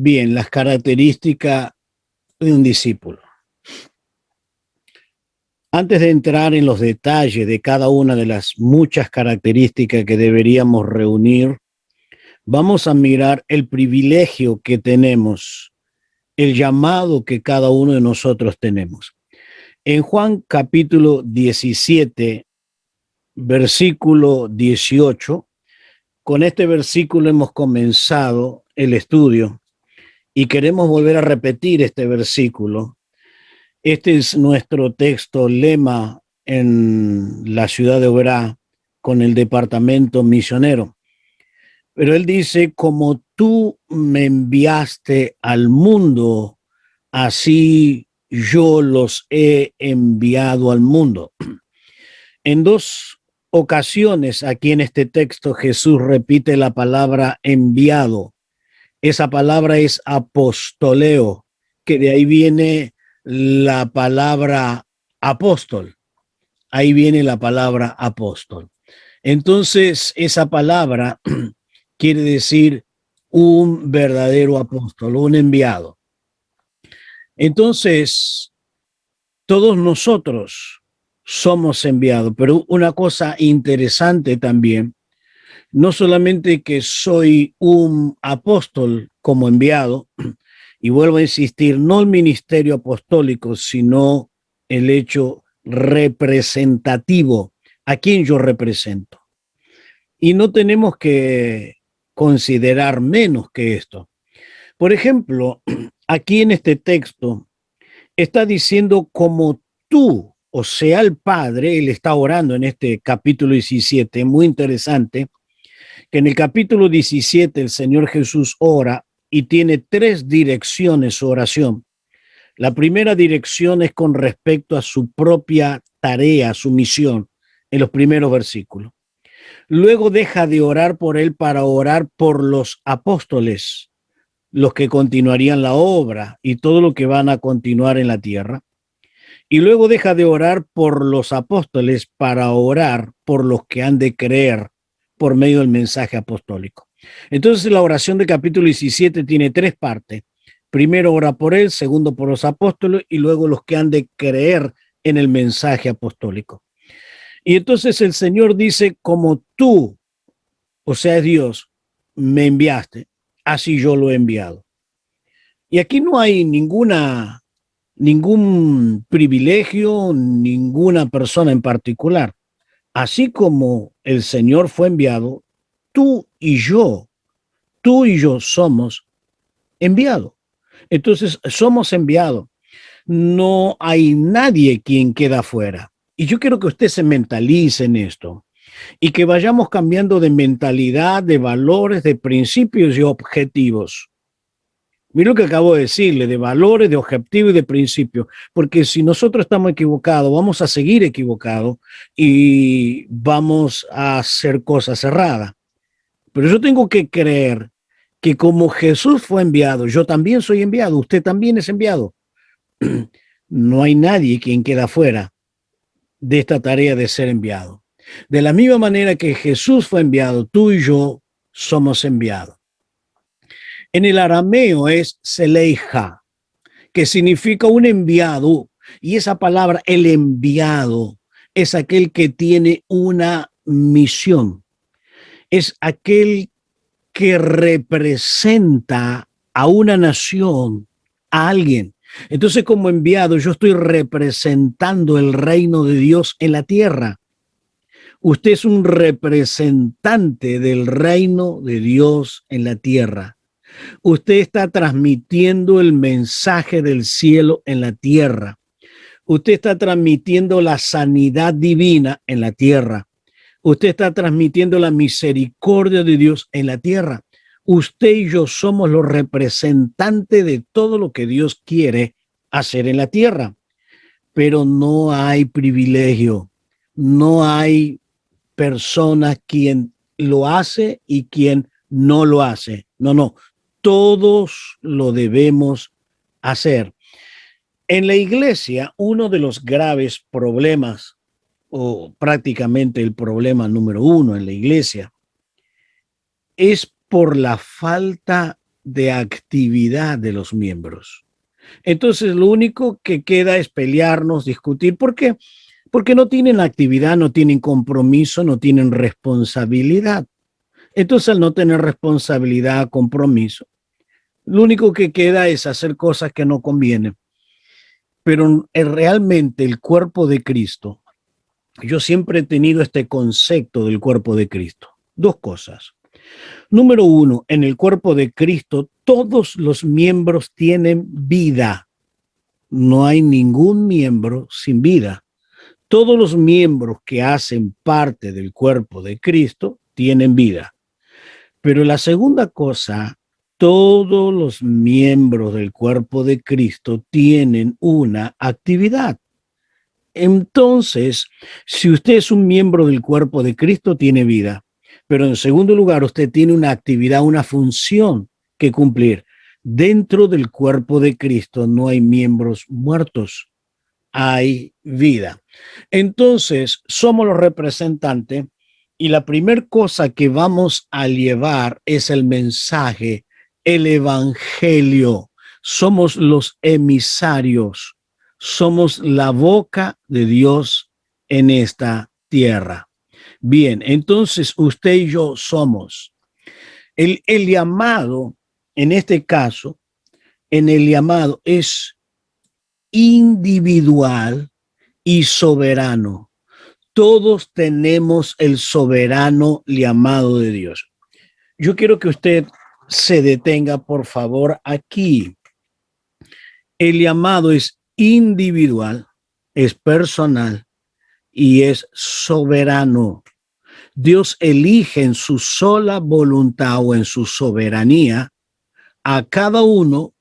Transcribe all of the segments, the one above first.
Bien, las características de un discípulo. Antes de entrar en los detalles de cada una de las muchas características que deberíamos reunir, vamos a mirar el privilegio que tenemos, el llamado que cada uno de nosotros tenemos. En Juan capítulo 17, versículo 18, con este versículo hemos comenzado el estudio y queremos volver a repetir este versículo. Este es nuestro texto lema en la ciudad de Oberá con el departamento misionero. Pero él dice, como tú me enviaste al mundo, así yo los he enviado al mundo. En dos ocasiones aquí en este texto Jesús repite la palabra enviado. Esa palabra es apostoleo, que de ahí viene la palabra apóstol. Ahí viene la palabra apóstol. Entonces, esa palabra quiere decir un verdadero apóstol, un enviado. Entonces, todos nosotros somos enviados, pero una cosa interesante también, no solamente que soy un apóstol como enviado, y vuelvo a insistir, no el ministerio apostólico, sino el hecho representativo, a quien yo represento. Y no tenemos que considerar menos que esto. Por ejemplo, aquí en este texto está diciendo como tú, o sea, el Padre, él está orando en este capítulo 17, muy interesante, que en el capítulo 17 el Señor Jesús ora y tiene tres direcciones su oración. La primera dirección es con respecto a su propia tarea, su misión, en los primeros versículos. Luego deja de orar por él para orar por los apóstoles, los que continuarían la obra y todo lo que van a continuar en la tierra. Y luego deja de orar por los apóstoles para orar por los que han de creer por medio del mensaje apostólico. Entonces la oración del capítulo 17 tiene tres partes. Primero ora por él, segundo por los apóstoles y luego los que han de creer en el mensaje apostólico. Y entonces el Señor dice, como tú, o sea, Dios, me enviaste, así yo lo he enviado. Y aquí no hay ningún privilegio, ninguna persona en particular. Así como el Señor fue enviado, tú y yo somos enviados. Entonces, somos enviados. No hay nadie quien queda fuera. Y yo quiero que usted se mentalice en esto y que vayamos cambiando de mentalidad, de valores, de principios y objetivos. Mira lo que acabo de decirle, de valores, de objetivos y de principios, porque si nosotros estamos equivocados, vamos a seguir equivocados y vamos a hacer cosas erradas. Pero yo tengo que creer que como Jesús fue enviado, yo también soy enviado, usted también es enviado. No hay nadie quien queda fuera de esta tarea de ser enviado. De la misma manera que Jesús fue enviado, tú y yo somos enviados. En el arameo es Seleija, que significa un enviado, y esa palabra, el enviado, es aquel que tiene una misión, es aquel que representa a una nación, a alguien. Entonces, como enviado, yo estoy representando el reino de Dios en la tierra. Usted es un representante del reino de Dios en la tierra. Usted está transmitiendo el mensaje del cielo en la tierra. Usted está transmitiendo la sanidad divina en la tierra. Usted está transmitiendo la misericordia de Dios en la tierra. Usted y yo somos los representantes de todo lo que Dios quiere hacer en la tierra. Pero no hay privilegio, no hay persona quien lo hace y quien no lo hace. No, no. Todos lo debemos hacer. En la iglesia, uno de los graves problemas, o prácticamente el problema número uno en la iglesia, es por la falta de actividad de los miembros. Entonces, lo único que queda es pelearnos, discutir. ¿Por qué? Porque no tienen actividad, no tienen compromiso, no tienen responsabilidad. Entonces, al no tener responsabilidad, compromiso, lo único que queda es hacer cosas que no convienen. Pero realmente el cuerpo de Cristo, yo siempre he tenido este concepto del cuerpo de Cristo. Dos cosas. Número uno, en el cuerpo de Cristo, todos los miembros tienen vida. No hay ningún miembro sin vida. Todos los miembros que hacen parte del cuerpo de Cristo tienen vida. Pero la segunda cosa, todos los miembros del cuerpo de Cristo tienen una actividad. Entonces, si usted es un miembro del cuerpo de Cristo, tiene vida. Pero en segundo lugar, usted tiene una actividad, una función que cumplir. Dentro del cuerpo de Cristo no hay miembros muertos, hay vida. Entonces, somos los representantes y la primera cosa que vamos a llevar es el mensaje, el evangelio. Somos los emisarios, somos la boca de Dios en esta tierra. Bien, entonces usted y yo somos el llamado, en este caso, en el llamado es individual y soberano. Todos tenemos el soberano llamado de Dios. Yo quiero que usted se detenga, por favor, aquí. El llamado es individual, es personal y es soberano. Dios elige en su sola voluntad o en su soberanía a cada uno,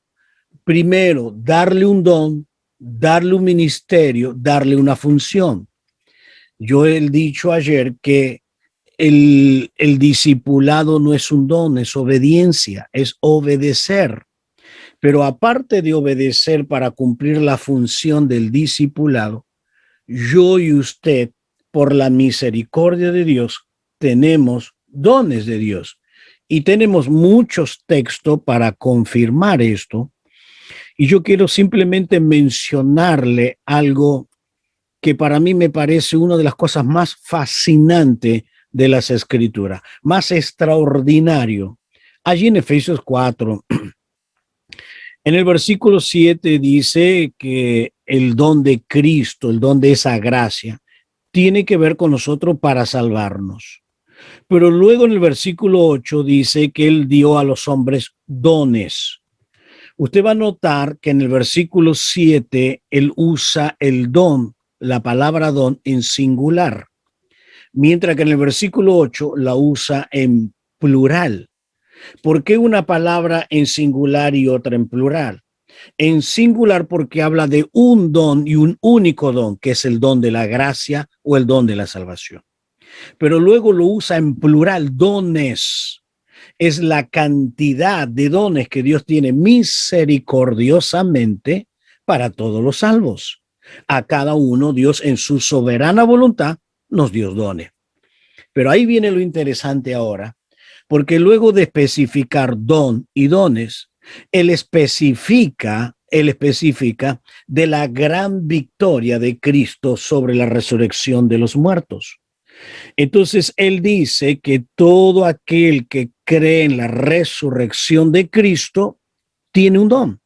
primero, darle un don, darle un ministerio, darle una función. Yo he dicho ayer que el discipulado no es un don, es obediencia, es obedecer. Pero aparte de obedecer para cumplir la función del discipulado, yo y usted, por la misericordia de Dios, tenemos dones de Dios. Y tenemos muchos textos para confirmar esto. Y yo quiero simplemente mencionarle algo que para mí me parece una de las cosas más fascinantes de las Escrituras, más extraordinario. Allí en Efesios 4, en el versículo 7 dice que el don de Cristo, el don de esa gracia, tiene que ver con nosotros para salvarnos. Pero luego en el versículo 8 dice que Él dio a los hombres dones. Usted va a notar que en el versículo 7 Él usa el don, la palabra don, en singular, mientras que en el versículo 8 la usa en plural. ¿Por qué una palabra en singular y otra en plural? En singular porque habla de un don y un único don, que es el don de la gracia o el don de la salvación. Pero luego lo usa en plural, dones. Es la cantidad de dones que Dios tiene misericordiosamente para todos los salvos. A cada uno Dios en su soberana voluntad nos dio dones. Pero ahí viene lo interesante ahora, porque luego de especificar don y dones, él especifica de la gran victoria de Cristo sobre la resurrección de los muertos. Entonces él dice que todo aquel que cree en la resurrección de Cristo tiene un don.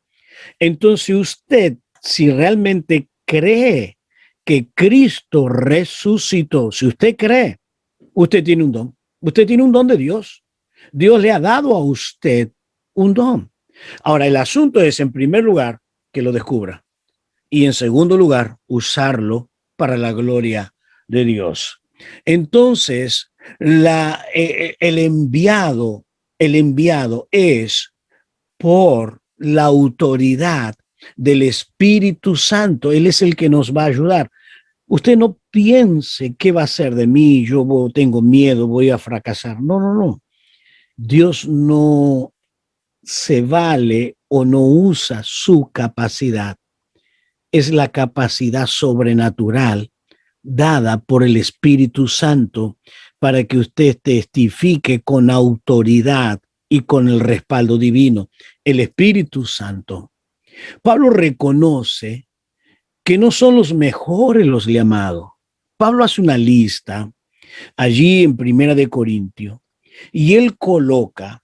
Entonces usted, si realmente cree que Cristo resucitó, si usted cree, usted tiene un don. Usted tiene un don de Dios. Dios le ha dado a usted un don. Ahora, el asunto es, en primer lugar, que lo descubra. Y en segundo lugar, usarlo para la gloria de Dios. Entonces, el enviado es por la autoridad del Espíritu Santo. Él es el que nos va a ayudar. Usted no piense qué va a ser de mí, yo tengo miedo, voy a fracasar. No, no, no. Dios no se vale o no usa su capacidad. Es la capacidad sobrenatural dada por el Espíritu Santo para que usted testifique con autoridad y con el respaldo divino, el Espíritu Santo. Pablo reconoce que no son los mejores los llamados. Pablo hace una lista allí en Primera de Corintios y él coloca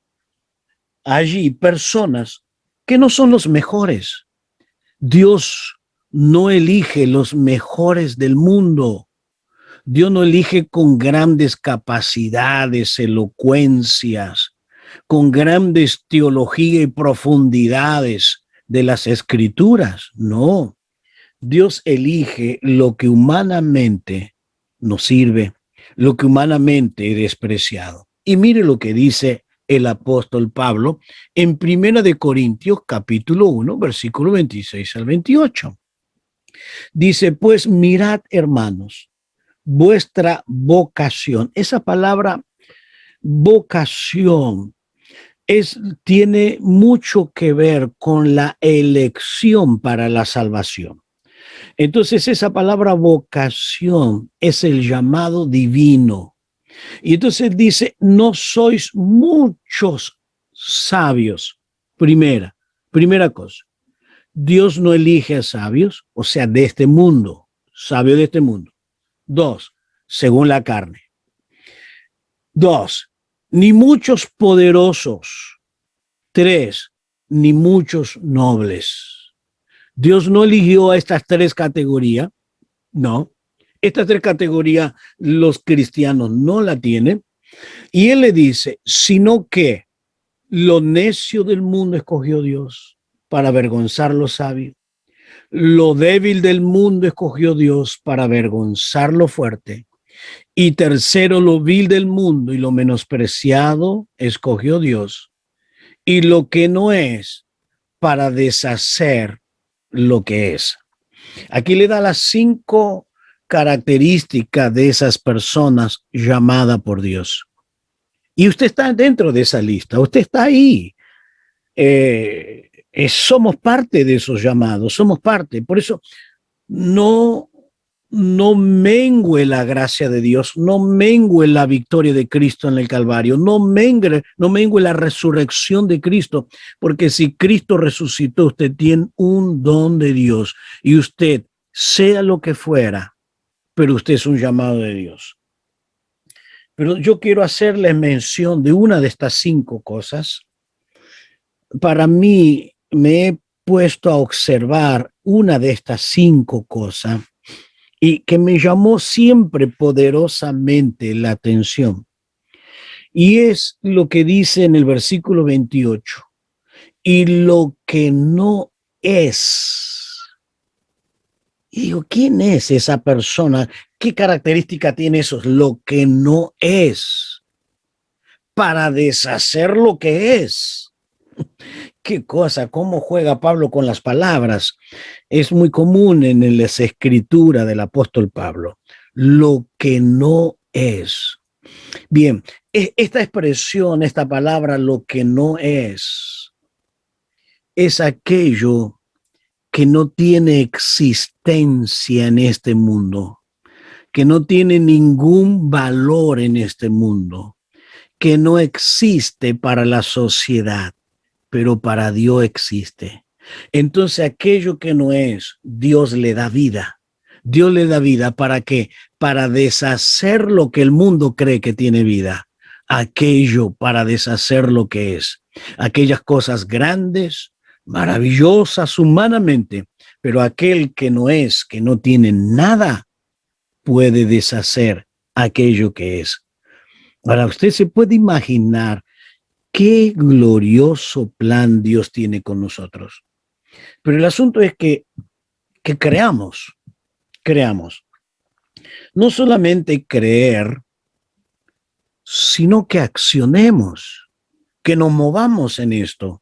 allí personas que no son los mejores. Dios no elige los mejores del mundo. Dios no elige con grandes capacidades, elocuencias, con grandes teología y profundidades de las escrituras. No, Dios elige lo que humanamente nos sirve, lo que humanamente es despreciado. Y mire lo que dice el apóstol Pablo en Primera de Corintios capítulo 1, versículo 26 al 28. Dice, pues mirad, hermanos, vuestra vocación. Esa palabra vocación tiene mucho que ver con la elección para la salvación. Entonces esa palabra vocación es el llamado divino. Y entonces dice, no sois muchos sabios. Primera cosa, Dios no elige a sabios, o sea, de este mundo, sabio de este mundo. 2, según la carne. 2, ni muchos poderosos. 3, ni muchos nobles. Dios no eligió a estas tres categorías, no. Estas tres categorías los cristianos no la tienen. Y él le dice, sino que lo necio del mundo escogió Dios para avergonzar lo sabio. Lo débil del mundo escogió Dios para avergonzar lo fuerte. Y tercero, lo vil del mundo y lo menospreciado escogió Dios. Y lo que no es para deshacer lo que es. Aquí le da las 5 características de esas personas llamadas por Dios. Y usted está dentro de esa lista, usted está ahí. Somos parte de esos llamados, somos parte. Por eso no mengue la gracia de Dios, no mengue la victoria de Cristo en el Calvario, no mengue la resurrección de Cristo, porque si Cristo resucitó, usted tiene un don de Dios y usted, sea lo que fuera, pero usted es un llamado de Dios. Pero yo quiero hacerle mención de una de estas 5 cosas. Para mí, me he puesto a observar una de estas 5 cosas y que me llamó siempre poderosamente la atención. Y es lo que dice en el versículo 28. Y lo que no es. Y digo, ¿quién es esa persona? ¿Qué característica tiene eso? Lo que no es. Para deshacer lo que es. Qué cosa, cómo juega Pablo con las palabras. Es muy común en las escrituras del apóstol Pablo. Lo que no es. Bien, esta expresión, esta palabra, lo que no es aquello que no tiene existencia en este mundo, que no tiene ningún valor en este mundo, que no existe para la sociedad, pero para Dios existe. Entonces aquello que no es, Dios le da vida. Dios le da vida ¿para qué? Para deshacer lo que el mundo cree que tiene vida. Aquello para deshacer lo que es. Aquellas cosas grandes, maravillosas humanamente, pero aquel que no es, que no tiene nada, puede deshacer aquello que es. Ahora, usted se puede imaginar qué glorioso plan Dios tiene con nosotros. Pero el asunto es que creamos. No solamente creer, sino que accionemos, que nos movamos en esto.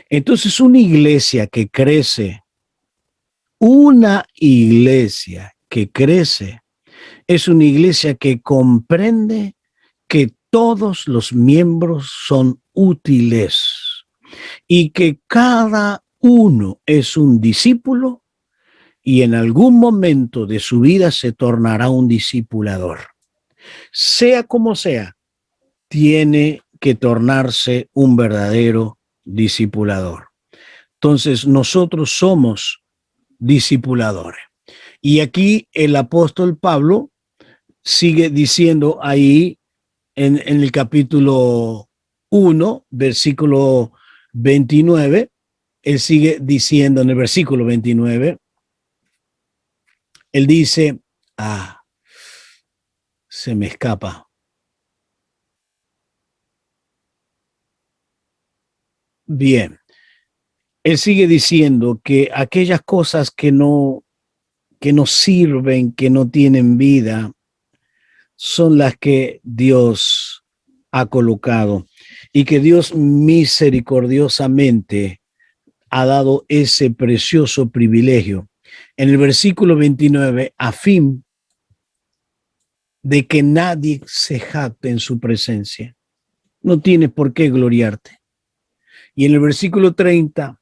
Entonces, una iglesia que crece es una iglesia que comprende que todos los miembros son útiles y que cada uno es un discípulo y en algún momento de su vida se tornará un discipulador. Sea como sea, tiene que tornarse un verdadero discipulador. Entonces, nosotros somos discipuladores. Y aquí el apóstol Pablo sigue diciendo ahí en el capítulo 1, versículo 29, él sigue diciendo en el versículo 29, él dice, se me escapa. Bien, él sigue diciendo que aquellas cosas que no sirven, que no tienen vida, son las que Dios ha colocado y que Dios misericordiosamente ha dado ese precioso privilegio. En el versículo 29, a fin de que nadie se jacte en su presencia. No tienes por qué gloriarte. Y en el versículo 30,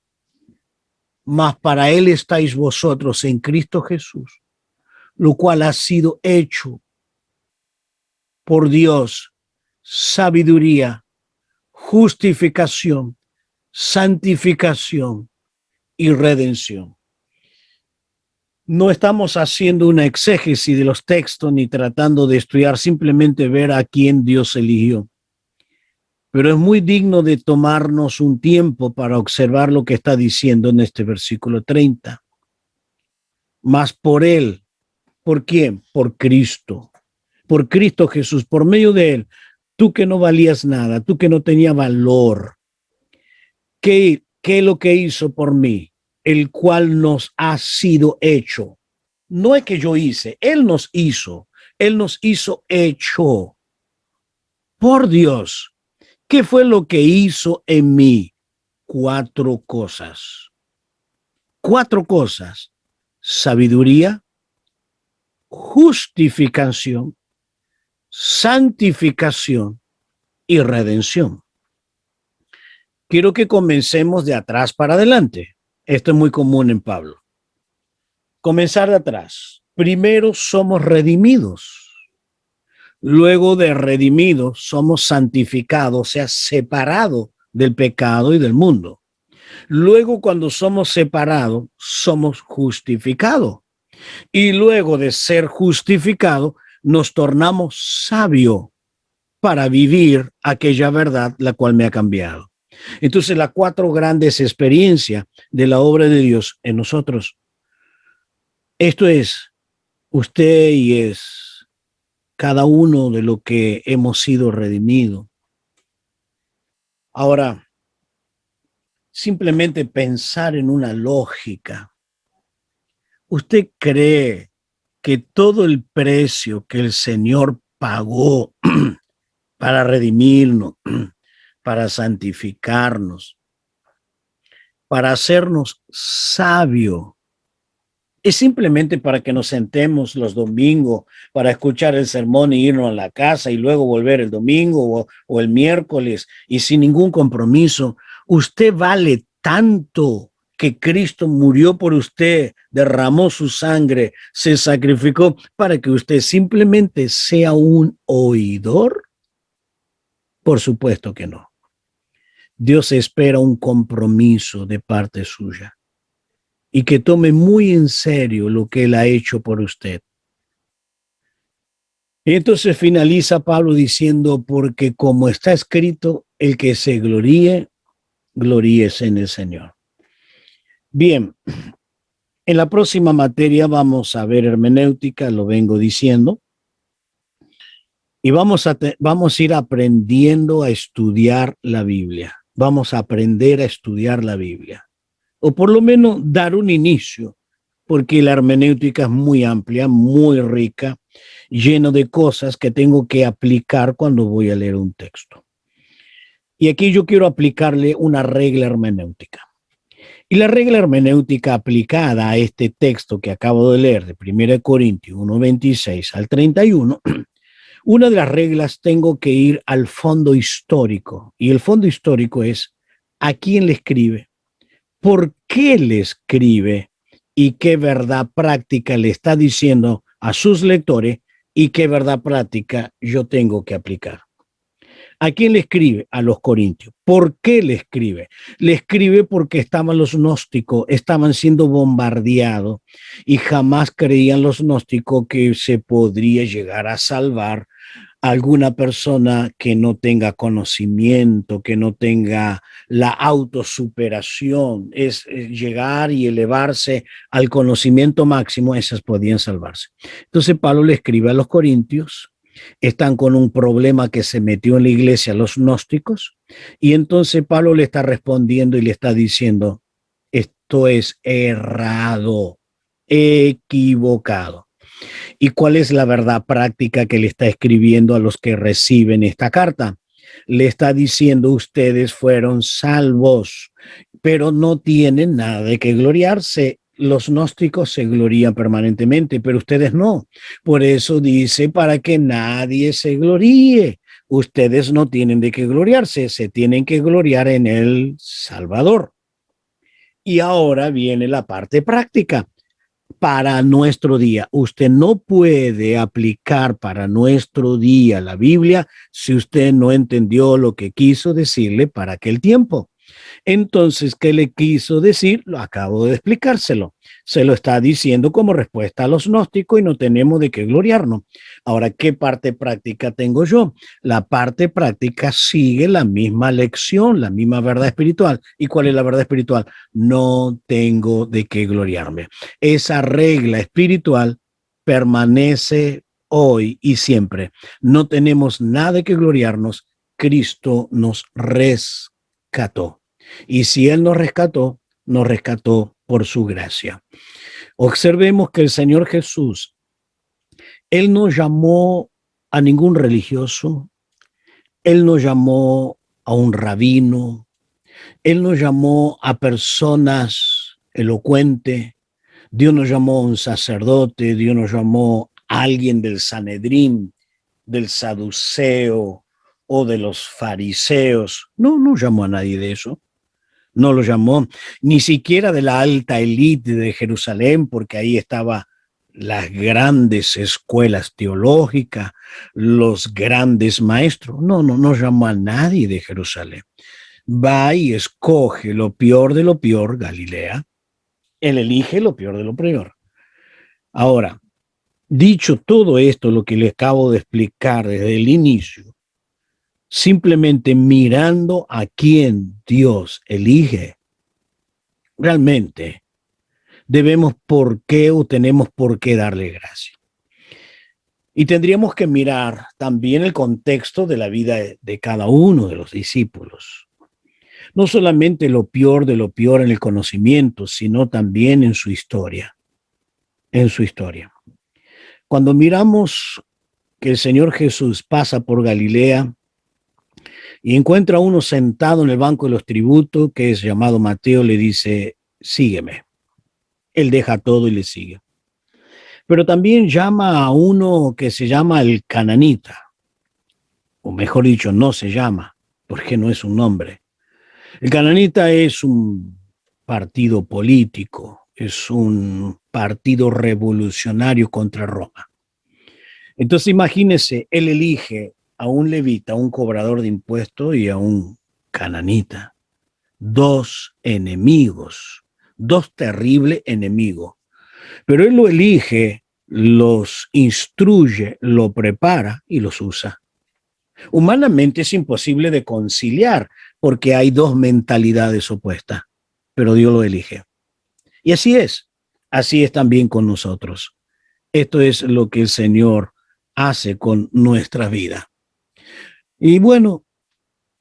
mas para él estáis vosotros en Cristo Jesús, lo cual ha sido hecho por Dios, sabiduría, justificación, santificación y redención. No estamos haciendo una exégesis de los textos ni tratando de estudiar, simplemente ver a quién Dios eligió. Pero es muy digno de tomarnos un tiempo para observar lo que está diciendo en este versículo 30. Mas por él, ¿por quién? Por Cristo Jesús, por medio de él, tú que no valías nada, tú que no tenías valor, ¿qué es lo que hizo por mí? El cual nos ha sido hecho. No es que yo hice, él nos hizo hecho por Dios. ¿Qué fue lo que hizo en mí? 4 cosas. 4 cosas. Sabiduría, justificación, santificación y redención. Quiero que comencemos de atrás para adelante. Esto es muy común en Pablo. Comenzar de atrás. Primero somos redimidos. Luego de redimidos somos santificados, o sea, separados del pecado y del mundo. Luego, cuando somos separados, somos justificados. Y luego de ser justificados, nos tornamos sabios para vivir aquella verdad la cual me ha cambiado. Entonces, las 4 grandes experiencias de la obra de Dios en nosotros. Esto es usted y es cada uno de lo que hemos sido redimidos. Ahora, simplemente pensar en una lógica. ¿Usted cree que todo el precio que el Señor pagó para redimirnos, para santificarnos, para hacernos sabios, es simplemente para que nos sentemos los domingos para escuchar el sermón y irnos a la casa y luego volver el domingo o el miércoles y sin ningún compromiso? Usted vale tanto que Cristo murió por usted, derramó su sangre, se sacrificó para que usted simplemente sea un oidor. Por supuesto que no. Dios espera un compromiso de parte suya y que tome muy en serio lo que Él ha hecho por usted. Y entonces finaliza Pablo diciendo, porque como está escrito, el que se gloríe, gloríese en el Señor. Bien, en la próxima materia vamos a ver hermenéutica, lo vengo diciendo, y vamos a ir aprendiendo a estudiar la Biblia. Vamos a aprender a estudiar la Biblia, o por lo menos dar un inicio, porque la hermenéutica es muy amplia, muy rica, lleno de cosas que tengo que aplicar cuando voy a leer un texto. Y aquí yo quiero aplicarle una regla hermenéutica. Y la regla hermenéutica aplicada a este texto que acabo de leer de 1 Corintios 1, 26 al 31, una de las reglas tengo que ir al fondo histórico. Y el fondo histórico es a quién le escribe, por qué le escribe y qué verdad práctica le está diciendo a sus lectores y qué verdad práctica yo tengo que aplicar. ¿A quién le escribe? A los corintios. ¿Por qué le escribe? Le escribe porque estaban los gnósticos, estaban siendo bombardeados y jamás creían los gnósticos que se podría llegar a salvar alguna persona que no tenga conocimiento, que no tenga la autosuperación, es llegar y elevarse al conocimiento máximo, esas podían salvarse. Entonces Pablo le escribe a los corintios, están con un problema que se metió en la iglesia los gnósticos, y entonces Pablo le está respondiendo y le está diciendo, esto es errado, equivocado. ¿Y cuál es la verdad práctica que le está escribiendo a los que reciben esta carta? Le está diciendo, ustedes fueron salvos, pero no tienen nada de qué gloriarse. Los gnósticos se glorían permanentemente, pero ustedes no. Por eso dice, para que nadie se gloríe. Ustedes no tienen de qué gloriarse, se tienen que gloriar en el Salvador. Y ahora viene la parte práctica para nuestro día. Usted no puede aplicar para nuestro día la Biblia si usted no entendió lo que quiso decirle para aquel tiempo. Entonces, ¿qué le quiso decir? Lo acabo de explicárselo. Se lo está diciendo como respuesta a los gnósticos y no tenemos de qué gloriarnos. Ahora, ¿qué parte práctica tengo yo? La parte práctica sigue la misma lección, la misma verdad espiritual. ¿Y cuál es la verdad espiritual? No tengo de qué gloriarme. Esa regla espiritual permanece hoy y siempre. No tenemos nada de qué gloriarnos. Cristo nos rescató. Y si Él nos rescató por su gracia. Observemos que el Señor Jesús, Él no llamó a ningún religioso, Él no llamó a un rabino, Él no llamó a personas elocuentes, Dios no llamó a un sacerdote, Dios no llamó a alguien del Sanedrín, del saduceo o de los fariseos. No, no llamó a nadie de eso. No lo llamó ni siquiera de la alta élite de Jerusalén, porque ahí estaban las grandes escuelas teológicas, los grandes maestros. No, no, no llamó a nadie de Jerusalén. Va y escoge lo peor de lo peor, Galilea. Él elige lo peor de lo peor. Ahora, dicho todo esto, lo que le acabo de explicar desde el inicio, simplemente mirando a quién Dios elige, realmente debemos por qué o tenemos por qué darle gracias. Y tendríamos que mirar también el contexto de la vida de cada uno de los discípulos. No solamente lo peor de lo peor en el conocimiento, sino también en su historia. En su historia. Cuando miramos que el Señor Jesús pasa por Galilea y encuentra a uno sentado en el banco de los tributos, que es llamado Mateo, le dice, sígueme. Él deja todo y le sigue. Pero también llama a uno que se llama el cananita, o mejor dicho, no se llama, porque no es un nombre. El cananita es un partido político, es un partido revolucionario contra Roma. Entonces imagínese, él elige a un levita, a un cobrador de impuestos y a un cananita, dos enemigos, dos terribles enemigos. Pero él lo elige, los instruye, lo prepara y los usa. Humanamente es imposible de conciliar porque hay dos mentalidades opuestas, pero Dios lo elige. Y así es también con nosotros. Esto es lo que el Señor hace con nuestra vida. Y bueno,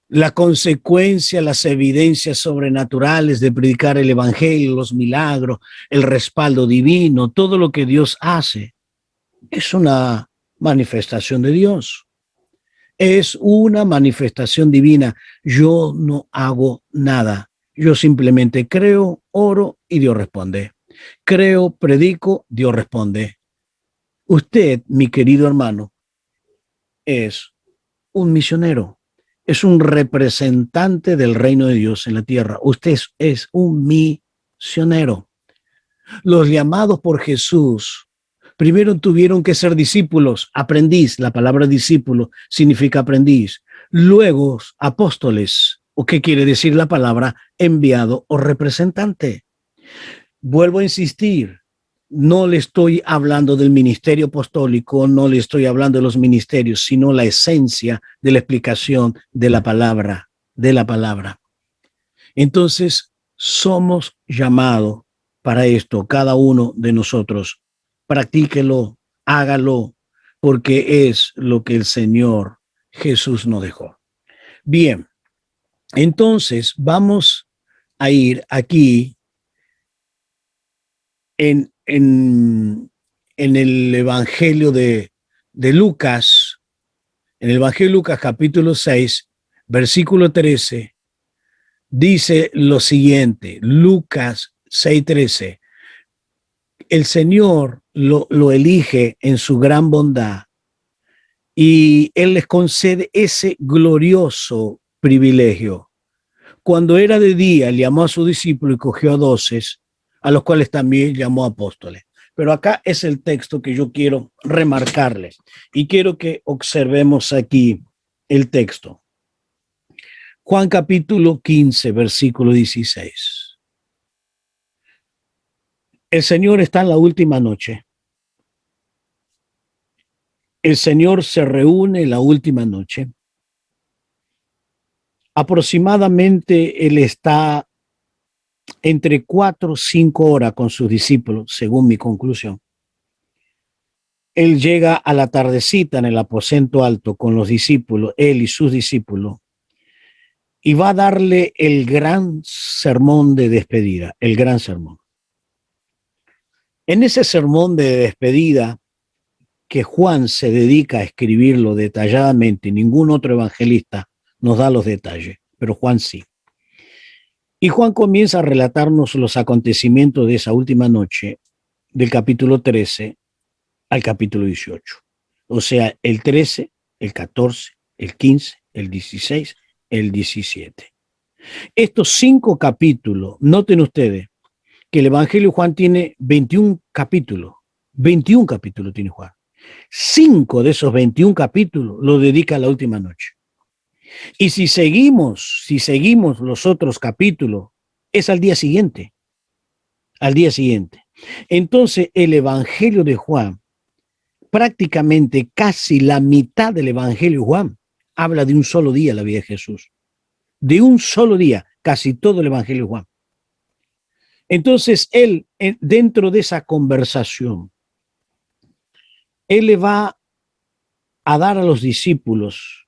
la consecuencia, las evidencias sobrenaturales de predicar el evangelio, los milagros, el respaldo divino, todo lo que Dios hace, es una manifestación de Dios. Es una manifestación divina. Yo no hago nada. Yo simplemente creo, oro y Dios responde. Creo, predico, Dios responde. Usted, mi querido hermano, es un misionero. Es un representante del reino de Dios en la tierra. Usted es un misionero. Los llamados por Jesús primero tuvieron que ser discípulos, aprendiz. La palabra discípulo significa aprendiz. luego apóstoles, o qué quiere decir la palabra enviado o representante. Vuelvo a insistir, no le estoy hablando del ministerio apostólico, no le estoy hablando de los ministerios, sino la esencia de la explicación de la palabra, de la palabra. Entonces, somos llamados para esto, cada uno de nosotros. Practíquelo, hágalo, porque es lo que el Señor Jesús nos dejó. Bien, entonces vamos a ir aquí en el Evangelio de Lucas, en el Evangelio de Lucas capítulo 6, versículo 13, dice lo siguiente, Lucas 6:13, el Señor lo elige en su gran bondad y Él les concede ese glorioso privilegio. Cuando era de día, llamó a sus discípulos y cogió a 12, a los cuales también llamó apóstoles. Pero acá es el texto que yo quiero remarcarles y quiero que observemos aquí el texto. Juan capítulo 15, versículo 16. El Señor está en la última noche. El Señor se reúne en la última noche. Aproximadamente Él está entre 4 o 5 horas con sus discípulos, según mi conclusión. Él llega a la tardecita en el aposento alto con los discípulos, él y sus discípulos, y va a darle el gran sermón de despedida, el gran sermón. En ese sermón de despedida, que Juan se dedica a escribirlo detalladamente, ningún otro evangelista nos da los detalles, pero Juan sí. Y Juan comienza a relatarnos los acontecimientos de esa última noche, del capítulo 13 al capítulo 18. O sea, el 13, el 14, el 15, el 16, el 17. Estos 5 capítulos, noten ustedes que el Evangelio de Juan tiene 21 capítulos. 21 capítulos tiene Juan. 5 de esos 21 capítulos lo dedica a la última noche. Y si seguimos los otros capítulos, es al día siguiente. Al día siguiente. Entonces, el Evangelio de Juan, prácticamente casi la mitad del Evangelio de Juan, habla de un solo día la vida de Jesús. De un solo día, casi todo el Evangelio de Juan. Entonces, él, dentro de esa conversación, él le va a dar a los discípulos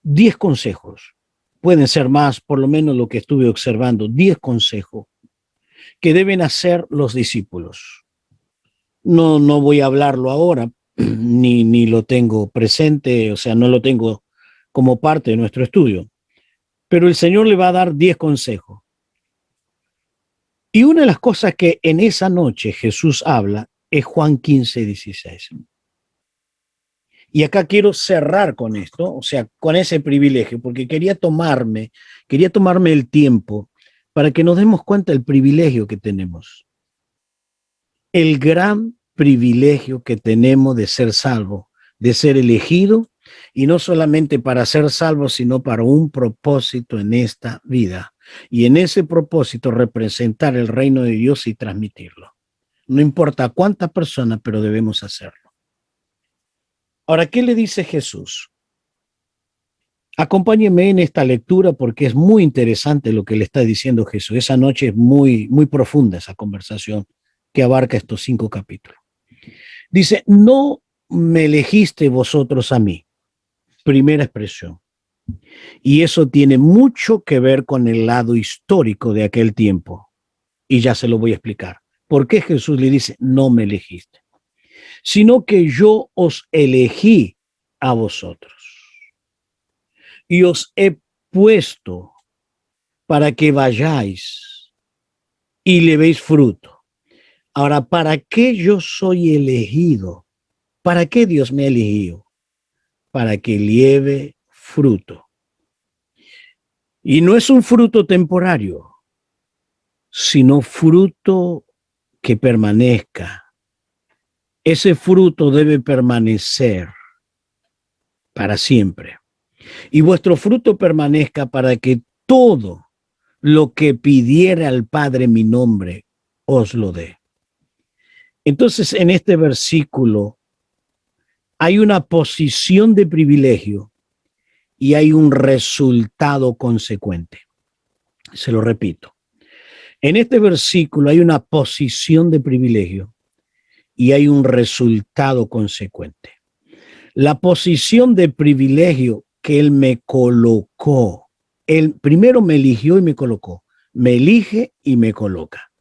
10 consejos. Pueden ser más, por lo menos lo que estuve observando, 10 consejos que deben hacer los discípulos. No voy a hablarlo ahora, ni lo tengo presente, o sea, no lo tengo como parte de nuestro estudio. Pero el Señor le va a dar 10 consejos. Y una de las cosas que en esa noche Jesús habla es Juan 15, 16. Y acá quiero cerrar con esto, o sea, con ese privilegio, porque quería tomarme el tiempo para que nos demos cuenta del privilegio que tenemos. El gran privilegio que tenemos de ser salvo, de ser elegido, y no solamente para ser salvo, sino para un propósito en esta vida. Y en ese propósito representar el reino de Dios y transmitirlo. No importa cuántas personas, pero debemos hacerlo. Ahora, ¿qué le dice Jesús? Acompáñeme en esta lectura porque es muy interesante lo que le está diciendo Jesús. Esa noche es muy profunda esa conversación que abarca estos 5 capítulos. Dice, no me elegiste vosotros a mí. Primera expresión. Y eso tiene mucho que ver con el lado histórico de aquel tiempo. Y ya se lo voy a explicar. ¿Por qué Jesús le dice, no me elegiste? Sino que yo os elegí a vosotros. Y os he puesto para que vayáis y le veis fruto. Ahora, ¿para qué yo soy elegido? ¿Para qué Dios me ha elegido? Para que lleve fruto. Y no es un fruto temporario, sino fruto que permanezca. Ese fruto debe permanecer para siempre. y vuestro fruto permanezca para que todo lo que pidiere al Padre en mi nombre os lo dé. Entonces, en este versículo hay una posición de privilegio y hay un resultado consecuente. Se lo repito. En este versículo hay una posición de privilegio y hay un resultado consecuente. La posición de privilegio que Él me colocó. Él primero me eligió y me colocó. Me elige y me coloca.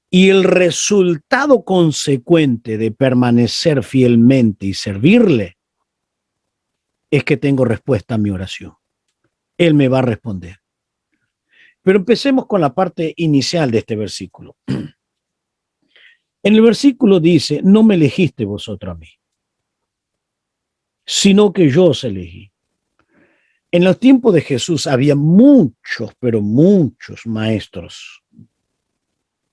Y el resultado consecuente de permanecer fielmente y servirle es que tengo respuesta a mi oración. Él me va a responder. Pero empecemos con la parte inicial de este versículo. En el versículo dice, no me elegiste vosotros a mí, sino que yo os elegí. En los tiempos de Jesús había muchos, pero muchos maestros.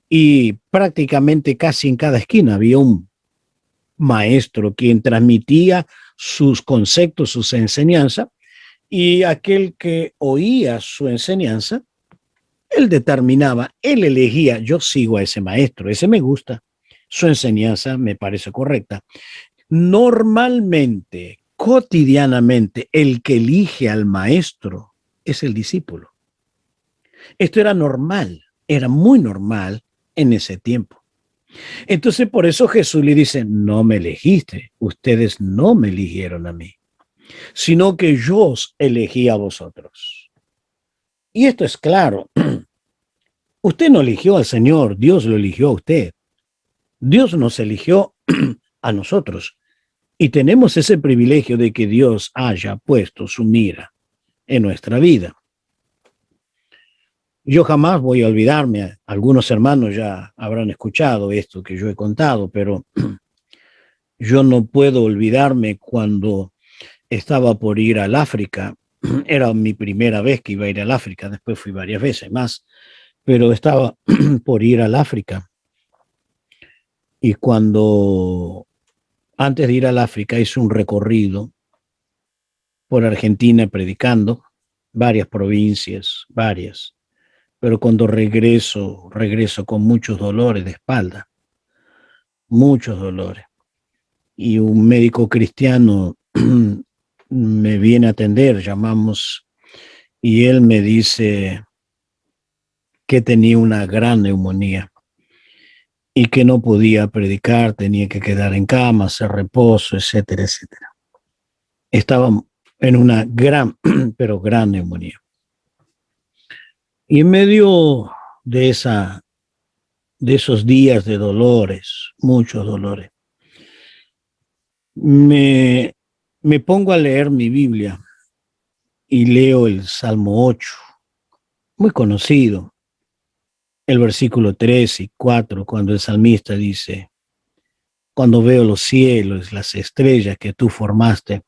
Y prácticamente casi en cada esquina había un maestro quien transmitía sus conceptos, sus enseñanzas, y aquel que oía su enseñanza, él determinaba, él elegía, yo sigo a ese maestro, ese me gusta, su enseñanza me parece correcta. Normalmente, cotidianamente, el que elige al maestro es el discípulo. Esto era normal, era muy normal en ese tiempo. Entonces, por eso Jesús le dice, no me elegiste, ustedes no me eligieron a mí, sino que yo os elegí a vosotros. Y esto es claro, usted no eligió al Señor, Dios lo eligió a usted. Dios nos eligió a nosotros. Y tenemos ese privilegio de que Dios haya puesto su mira en nuestra vida. Yo jamás voy a olvidarme, algunos hermanos ya habrán escuchado esto que yo he contado, pero yo no puedo olvidarme cuando estaba por ir al África. Era mi primera vez que iba a ir al África, después fui varias veces más, pero estaba por ir al África. Y cuando antes de ir al África hice un recorrido por Argentina predicando, varias provincias, varias, pero cuando regreso con muchos dolores de espalda, muchos dolores. Y un médico cristiano me viene a atender, llamamos, y él me dice que tenía una gran neumonía y que no podía predicar, tenía que quedar en cama, hacer reposo, etcétera, etcétera. Estaba en una gran, pero gran neumonía. Y en medio de esos días de dolores, muchos dolores, me, me pongo a leer mi Biblia y leo el Salmo 8, muy conocido, el versículo 3 y 4, cuando el salmista dice, cuando veo los cielos, las estrellas que tú formaste,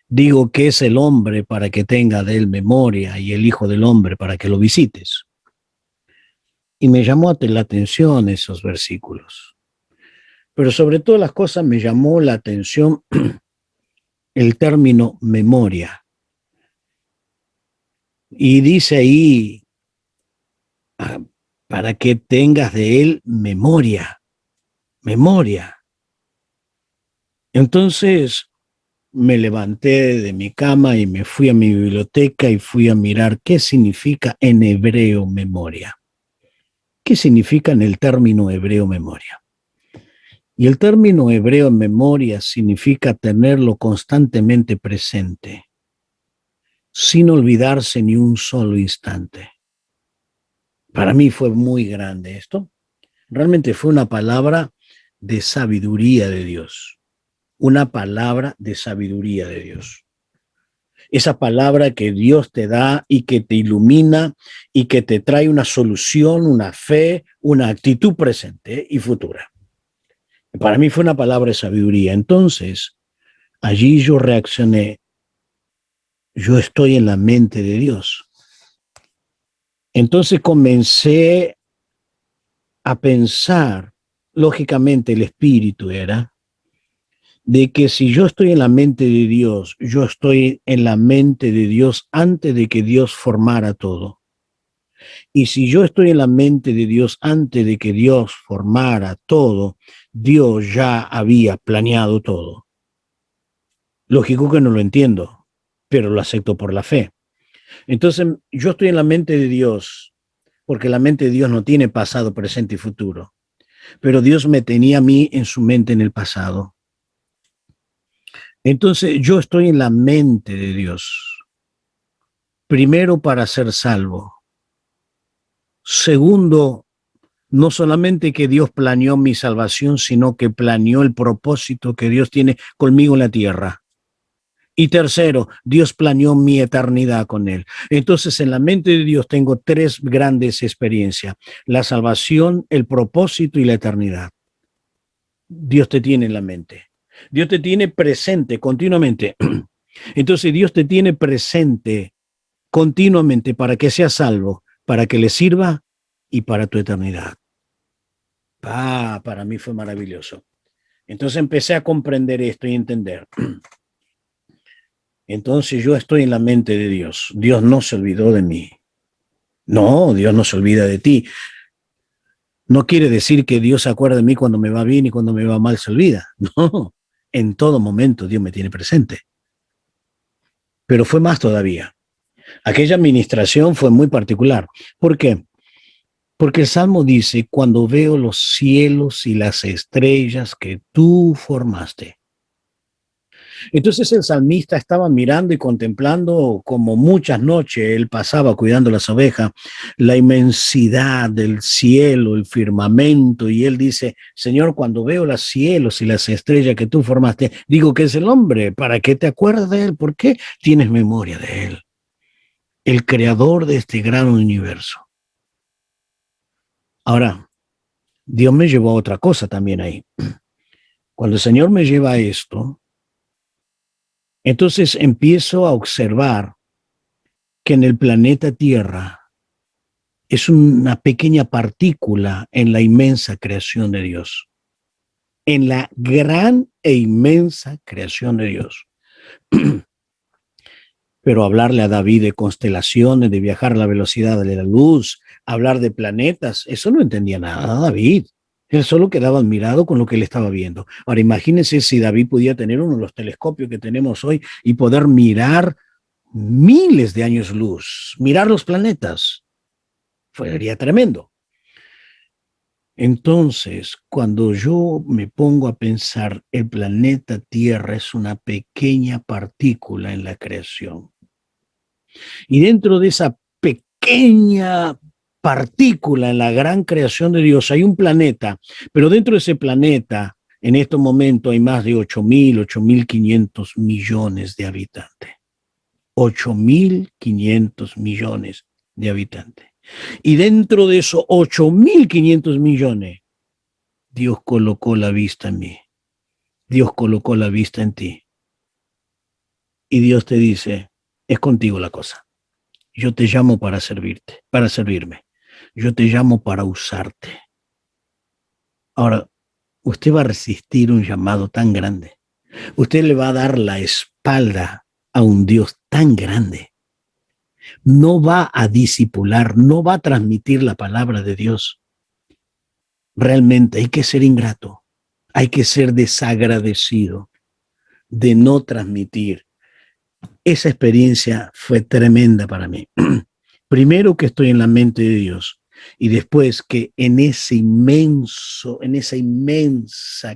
digo que es el hombre para que tenga de él memoria y el hijo del hombre para que lo visites. Y me llamó la atención esos versículos. Pero sobre todas las cosas me llamó la atención el término memoria. Y dice ahí, ah, para que tengas de él memoria, memoria. Entonces me levanté de mi cama y me fui a mi biblioteca y fui a mirar qué significa en hebreo memoria. ¿Qué significa en el término hebreo memoria? Y el término hebreo memoria significa tenerlo constantemente presente, sin olvidarse ni un solo instante. Para mí fue muy grande esto. Realmente fue una palabra de sabiduría de Dios. Una palabra de sabiduría de Dios. Esa palabra que Dios te da y que te ilumina y que te trae una solución, una fe, una actitud presente y futura. Para mí fue una palabra de sabiduría. Entonces, allí yo reaccioné. Yo estoy en la mente de Dios. Entonces comencé a pensar, lógicamente el espíritu era, de que si yo estoy en la mente de Dios, yo estoy en la mente de Dios antes de que Dios formara todo. Y si yo estoy en la mente de Dios antes de que Dios formara todo, Dios ya había planeado todo. Lógico que no lo entiendo, pero lo acepto por la fe. Entonces, yo estoy en la mente de Dios, porque la mente de Dios no tiene pasado, presente y futuro. Pero Dios me tenía a mí en su mente en el pasado. Entonces, yo estoy en la mente de Dios. Primero, para ser salvo. Segundo, no solamente que Dios planeó mi salvación, sino que planeó el propósito que Dios tiene conmigo en la tierra. Y tercero, Dios planeó mi eternidad con Él. Entonces, en la mente de Dios tengo tres grandes experiencias: la salvación, el propósito y la eternidad. Dios te tiene en la mente. Dios te tiene presente continuamente. Entonces, Dios te tiene presente continuamente para que seas salvo, para que le sirva y para tu eternidad. Para mí fue maravilloso. Entonces empecé a comprender esto y entender. Entonces yo estoy en la mente de Dios. Dios no se olvidó de mí. No, Dios no se olvida de ti. No quiere decir que Dios se acuerda de mí cuando me va bien y cuando me va mal se olvida. No, en todo momento Dios me tiene presente. Pero fue más todavía. Aquella administración fue muy particular. ¿Por qué? Porque el Salmo dice: cuando veo los cielos y las estrellas que tú formaste. Entonces el salmista estaba mirando y contemplando, como muchas noches él pasaba cuidando las ovejas, la inmensidad del cielo, el firmamento, y él dice: Señor, cuando veo los cielos y las estrellas que tú formaste, digo que es el hombre. ¿Para qué te acuerdas de él? ¿Por qué tienes memoria de él? El creador de este gran universo. Ahora, Dios me llevó a otra cosa también ahí. Cuando el Señor me lleva a esto, entonces empiezo a observar que en el planeta Tierra es una pequeña partícula en la inmensa creación de Dios, en la gran e inmensa creación de Dios. Pero hablarle a David de constelaciones, de viajar a la velocidad de la luz, hablar de planetas, eso no entendía nada David. Él solo quedaba admirado con lo que él estaba viendo. Ahora imagínense si David pudiera tener uno de los telescopios que tenemos hoy y poder mirar miles de años luz, mirar los planetas. Sería tremendo. Entonces, cuando yo me pongo a pensar, el planeta Tierra es una pequeña partícula en la creación. Y dentro de esa pequeña partícula en la gran creación de Dios hay un planeta, pero dentro de ese planeta, en estos momentos hay más de 8.500 millones de habitantes. 8.500 millones de habitantes. Y dentro de esos 8.500 millones, Dios colocó la vista en mí. Dios colocó la vista en ti. Y Dios te dice: es contigo la cosa. Yo te llamo para servirte, para servirme. Yo te llamo para usarte. Ahora, usted va a resistir un llamado tan grande. Usted le va a dar la espalda a un Dios tan grande. No va a discipular, no va a transmitir la palabra de Dios. Realmente hay que ser ingrato, hay que ser desagradecido de no transmitir. Esa experiencia fue tremenda para mí. Primero, que estoy en la mente de Dios, y después que en esa inmensa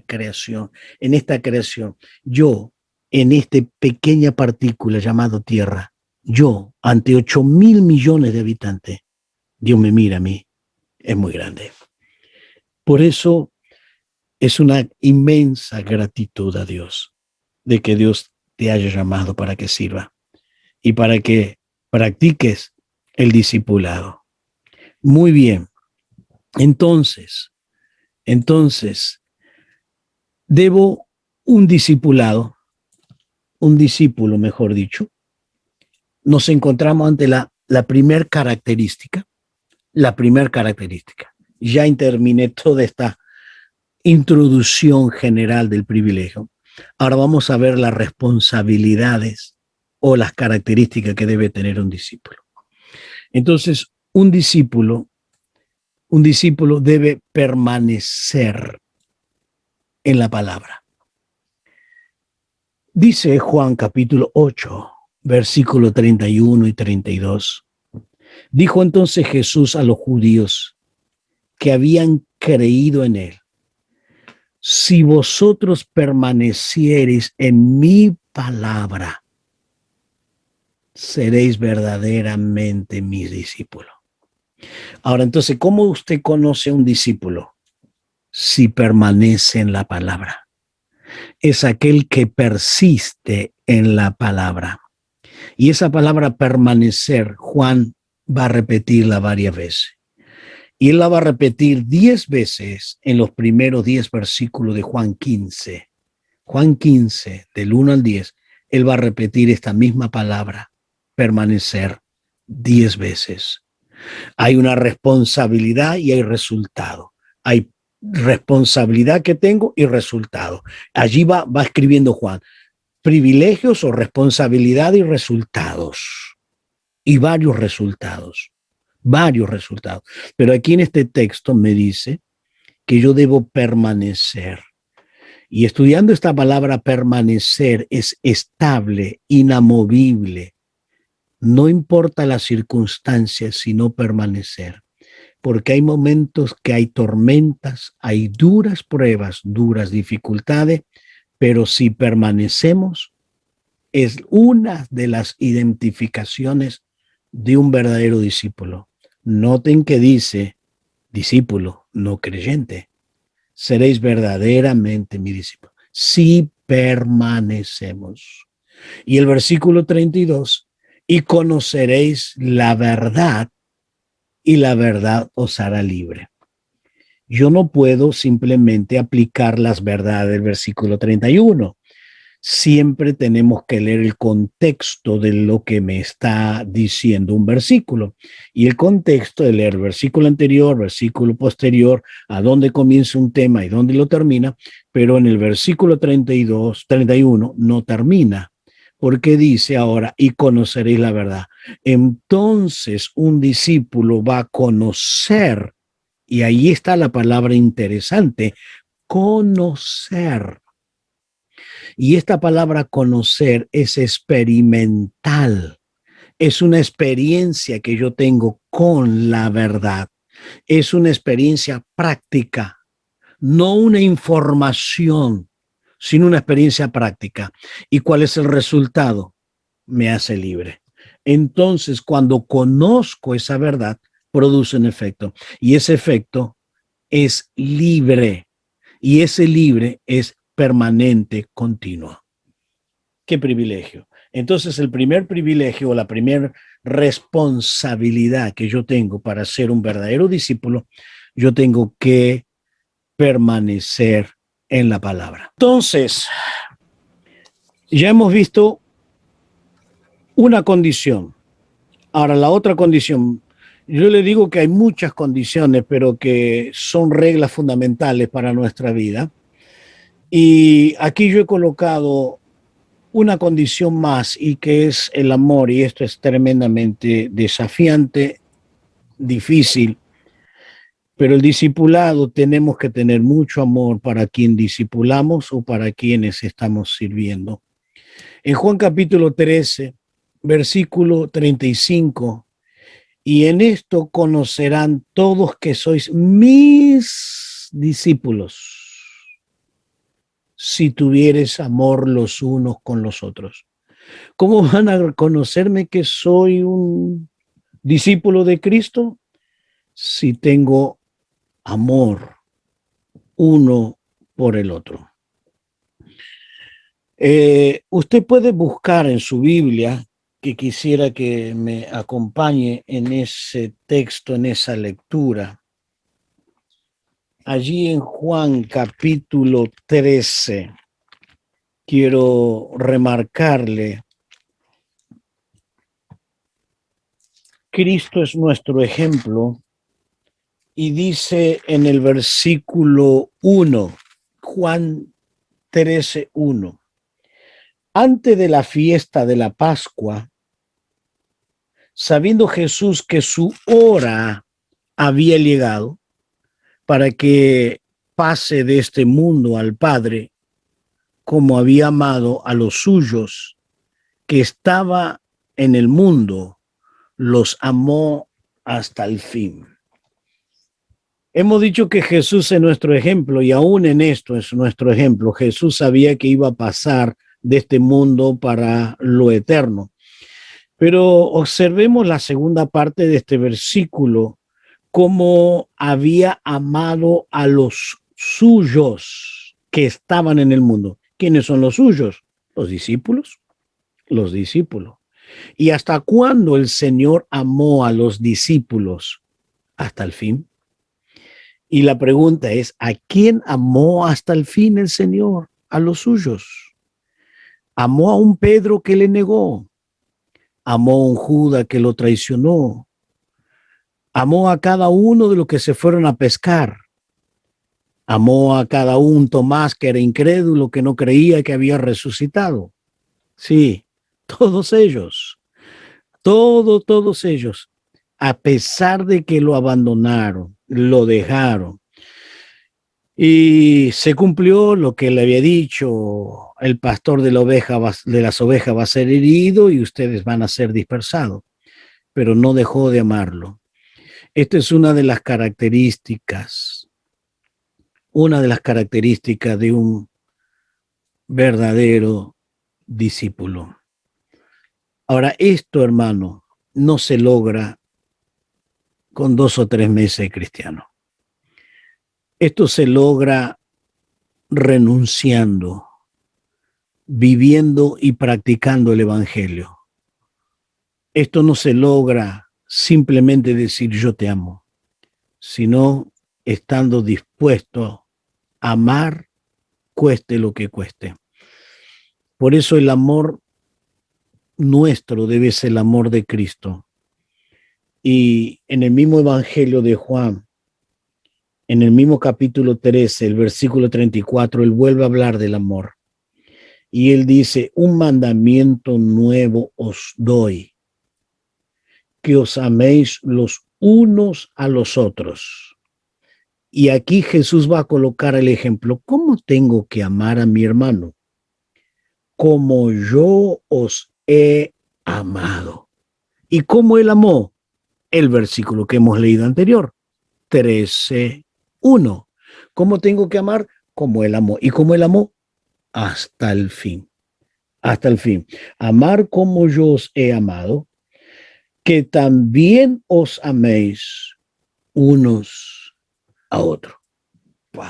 creación, en esta creación, yo, en esta pequeña partícula llamado Tierra, yo, ante 8.000 millones de habitantes, Dios me mira a mí, es muy grande. Por eso es una inmensa gratitud a Dios de que Dios te haya llamado para que sirva y para que practiques el discipulado. Muy bien. Entonces, debo un discipulado, un discípulo, mejor dicho. Nos encontramos ante la primera característica. La primera característica. Ya terminé toda esta introducción general del privilegio. Ahora vamos a ver las responsabilidades o las características que debe tener un discípulo. Entonces, un discípulo debe permanecer en la palabra. Dice Juan capítulo 8, versículo 31 y 32. Dijo entonces Jesús a los judíos que habían creído en él: si vosotros permaneciereis en mi palabra, seréis verdaderamente mis discípulos. Ahora, entonces, ¿cómo usted conoce a un discípulo? Si permanece en la palabra. Es aquel que persiste en la palabra. Y esa palabra permanecer, Juan va a repetirla varias veces. Y él la va a repetir 10 veces en los primeros 10 versículos de Juan 15. Juan 15, del 1 al 10, él va a repetir esta misma palabra, permanecer, 10 veces. Hay una responsabilidad y hay resultado. Hay responsabilidad que tengo y resultado. Allí va escribiendo Juan, privilegios o responsabilidad y resultados. Y varios resultados. Pero aquí en este texto me dice que yo debo permanecer. Y estudiando esta palabra permanecer es estable, inamovible. No importa las circunstancias, sino permanecer. Porque hay momentos que hay tormentas, hay duras pruebas, duras dificultades, pero si permanecemos, es una de las identificaciones de un verdadero discípulo. Noten que dice discípulo, no creyente. Seréis verdaderamente mi discípulo si permanecemos. Y el versículo 32, y conoceréis la verdad, y la verdad os hará libre. Yo no puedo simplemente aplicar las verdades del versículo 31. Siempre tenemos que leer el contexto de lo que me está diciendo un versículo. Y el contexto de leer el versículo anterior, versículo posterior, a dónde comienza un tema y dónde lo termina, pero en el versículo 32, 31 no termina, porque dice ahora, y conoceréis la verdad. Entonces un discípulo va a conocer, y ahí está la palabra interesante, conocer. Y esta palabra conocer es experimental, es una experiencia que yo tengo con la verdad, es una experiencia práctica, no una información, sino una experiencia práctica. ¿Y cuál es el resultado? Me hace libre. Entonces, cuando conozco esa verdad, produce un efecto, y ese efecto es libre, y ese libre es permanente, continuo. Qué privilegio. Entonces, el primer privilegio o la primera responsabilidad que yo tengo para ser un verdadero discípulo, yo tengo que permanecer en la palabra. Entonces, ya hemos visto una condición. Ahora, la otra condición, yo le digo que hay muchas condiciones, pero que son reglas fundamentales para nuestra vida. Y aquí yo he colocado una condición más, y que es el amor, y esto es tremendamente desafiante, difícil, pero el discipulado tenemos que tener mucho amor para quien discipulamos o para quienes estamos sirviendo. En Juan capítulo 13, versículo 35, y en esto conocerán todos que sois mis discípulos, si tuvieres amor los unos con los otros. ¿Cómo van a reconocerme que soy un discípulo de Cristo? Si tengo amor uno por el otro. Usted puede buscar en su Biblia, que quisiera que me acompañe en ese texto, en esa lectura. Allí en Juan capítulo 13, quiero remarcarle, Cristo es nuestro ejemplo, y dice en el versículo 1, Juan 13:1. Antes de la fiesta de la Pascua, sabiendo Jesús que su hora había llegado para que pase de este mundo al Padre, como había amado a los suyos que estaba en el mundo, los amó hasta el fin. Hemos dicho que Jesús es nuestro ejemplo y aún en esto es nuestro ejemplo. Jesús sabía que iba a pasar de este mundo para lo eterno. Pero observemos la segunda parte de este versículo, cómo había amado a los suyos que estaban en el mundo. ¿Quiénes son los suyos? Los discípulos. Los discípulos. ¿Y hasta cuándo el Señor amó a los discípulos? Hasta el fin. Y la pregunta es, ¿a quién amó hasta el fin el Señor? A los suyos. Amó a un Pedro que le negó. Amó a un Judas que lo traicionó. Amó a cada uno de los que se fueron a pescar. Amó a cada un Tomás que era incrédulo, que no creía que había resucitado. Sí, todos ellos. Todos ellos, a pesar de que lo abandonaron, lo dejaron. Y se cumplió lo que le había dicho, el pastor de las ovejas va a ser herido y ustedes van a ser dispersados, pero no dejó de amarlo. Esta es una de las características de un verdadero discípulo. Ahora, esto, hermano, no se logra con 2 o 3 meses de cristiano. Esto se logra renunciando, viviendo y practicando el evangelio. Esto no se logra simplemente decir yo te amo, sino estando dispuesto a amar, cueste lo que cueste. Por eso el amor nuestro debe ser el amor de Cristo. Y en el mismo evangelio de Juan, en el mismo capítulo 13, el versículo 34, él vuelve a hablar del amor. Y él dice, un mandamiento nuevo os doy, que os améis los unos a los otros. Y aquí Jesús va a colocar el ejemplo, ¿cómo tengo que amar a mi hermano? Como yo os he amado. ¿Y cómo él amó? El versículo que hemos leído anterior, 13:1. ¿Cómo tengo que amar? Como él amó. ¿Y cómo él amó? Hasta el fin. Hasta el fin. Amar como yo os he amado, que también os améis unos a otros. Wow.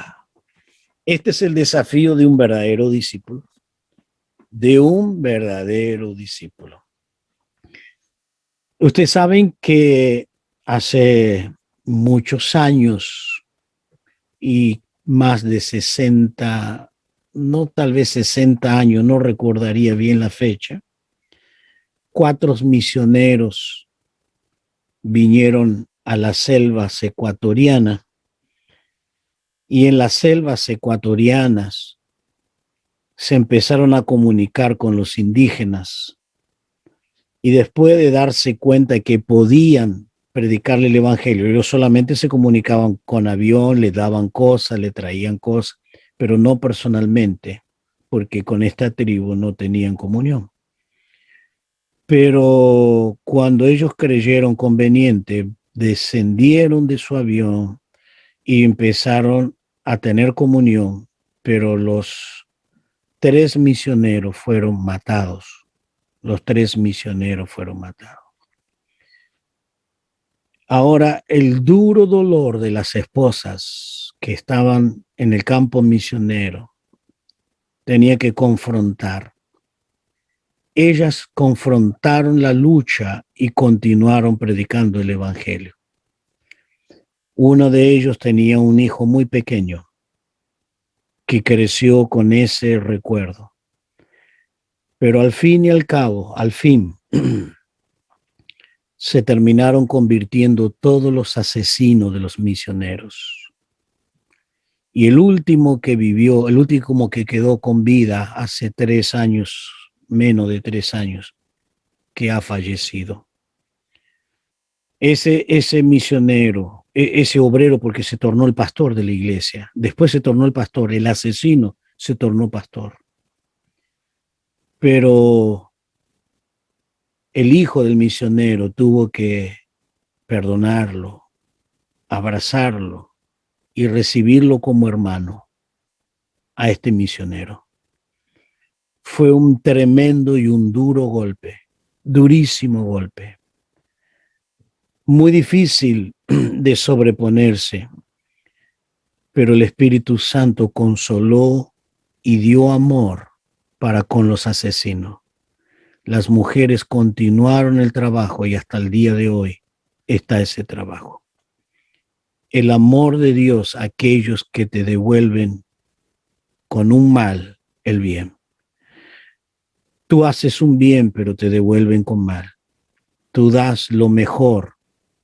Este es el desafío de un verdadero discípulo. De un verdadero discípulo. Ustedes saben que hace muchos años y más de 60, no tal vez 60 años, no recordaría bien la fecha, 4 misioneros vinieron a las selvas ecuatorianas y en las selvas ecuatorianas se empezaron a comunicar con los indígenas y después de darse cuenta que podían predicarle el evangelio, ellos solamente se comunicaban con avión, le daban cosas, le traían cosas, pero no personalmente, porque con esta tribu no tenían comunión. Pero cuando ellos creyeron conveniente, descendieron de su avión y empezaron a tener comunión, pero los 3 misioneros fueron matados. Los 3 misioneros fueron matados. Ahora, el duro dolor de las esposas que estaban en el campo misionero tenía que confrontar. Ellas confrontaron la lucha y continuaron predicando el evangelio. Uno de ellos tenía un hijo muy pequeño que creció con ese recuerdo. Pero al fin y al cabo, se terminaron convirtiendo todos los asesinos de los misioneros. Y el último que vivió, el último que quedó con vida hace 3 años, menos de 3 años, que ha fallecido. Ese misionero, ese obrero, porque se tornó el pastor de la iglesia, después se tornó el pastor, el asesino se tornó pastor. Pero el hijo del misionero tuvo que perdonarlo, abrazarlo y recibirlo como hermano a este misionero. Fue un tremendo y un duro golpe, durísimo golpe, muy difícil de sobreponerse, pero el Espíritu Santo consoló y dio amor para con los asesinos. Las mujeres continuaron el trabajo y hasta el día de hoy está ese trabajo. El amor de Dios a aquellos que te devuelven con un mal el bien. Tú haces un bien, pero te devuelven con mal. Tú das lo mejor,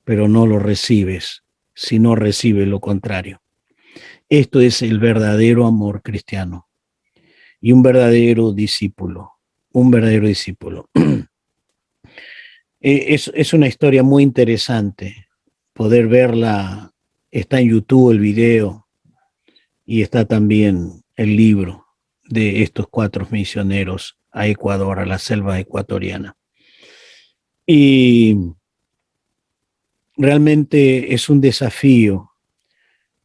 pero no lo recibes, sino recibes lo contrario. Esto es el verdadero amor cristiano y un verdadero discípulo, un verdadero discípulo. Es una historia muy interesante poder verla. Está en YouTube el video y está también el libro de estos 4 misioneros a Ecuador, a la selva ecuatoriana. Y realmente es un desafío.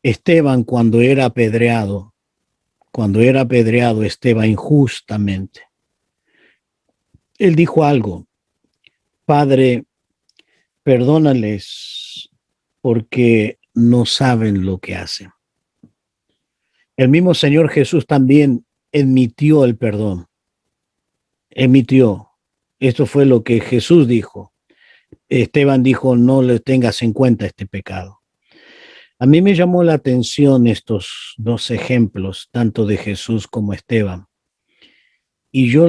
Esteban, cuando era apedreado Esteban injustamente, él dijo algo: Padre, perdónales porque no saben lo que hacen. El mismo Señor Jesús también emitió el perdón, emitió. Esto fue lo que Jesús dijo. Esteban dijo: no le tengas en cuenta este pecado. A mí me llamó la atención estos 2 ejemplos, tanto de Jesús como Esteban, y yo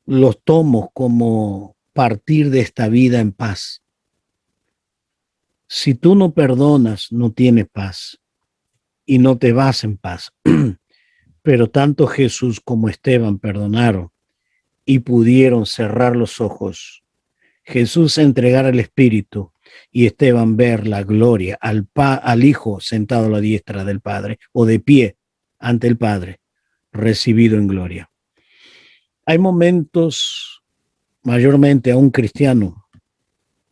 los tomo como partir de esta vida en paz. Si tú no perdonas, no tienes paz y no te vas en paz. Pero tanto Jesús como Esteban perdonaron y pudieron cerrar los ojos. Jesús entregar el Espíritu y Esteban ver la gloria al Hijo sentado a la diestra del Padre o de pie ante el Padre, recibido en gloria. Hay momentos, mayormente a un cristiano,